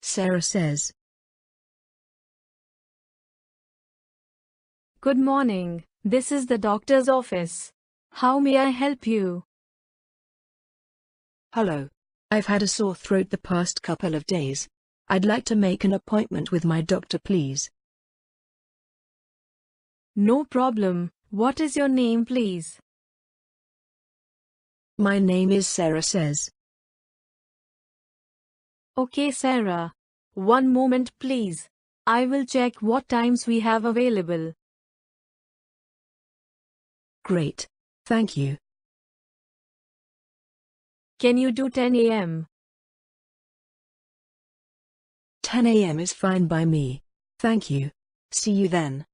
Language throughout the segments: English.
Sarah says. Good morning, this is the doctor's office. How may I help you? Hello. I've had a sore throat the past couple of days. I'd like to make an appointment with my doctor, please. No problem. What is your name, please? My name is Sarah says. Okay, Sarah. One moment, please. I will check what times we have available. Great. Thank you. Can you do 10 a.m.? 10 a.m. is fine by me. Thank you. See you then.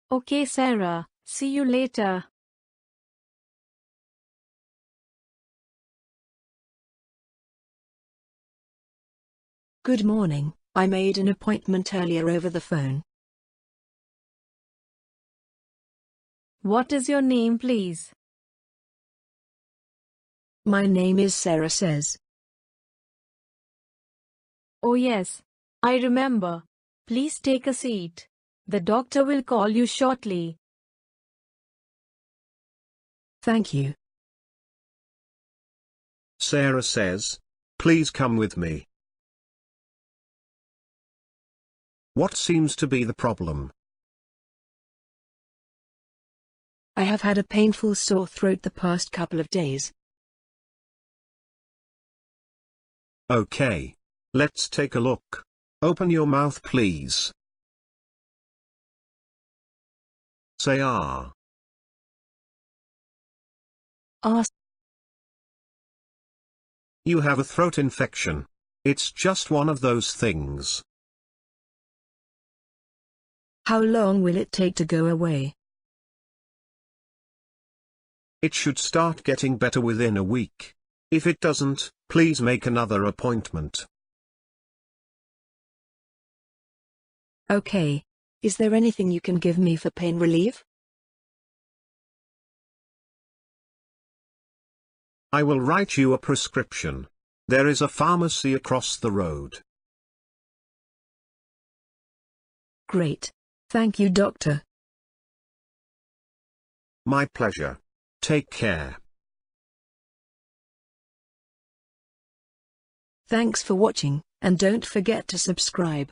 Okay, Sarah. See you later. Good morning. I made an appointment earlier over the phone. What is your name, please? My name is Sarah says. Oh yes. I remember. Please take a seat. The doctor will call you shortly. Thank you. Sarah says, please come with me. What seems to be the problem? I have had a painful sore throat the past couple of days. Okay. Let's take a look. Open your mouth, please. Say ah. Ask. You have a throat infection. It's just one of those things. How long will it take to go away? It should start getting better within a week. If it doesn't, please make another appointment. Okay. Is there anything you can give me for pain relief? I will write you a prescription. There is a pharmacy across the road. Great. Thank you, doctor. My pleasure. Take care. Thanks for watching, and don't forget to subscribe.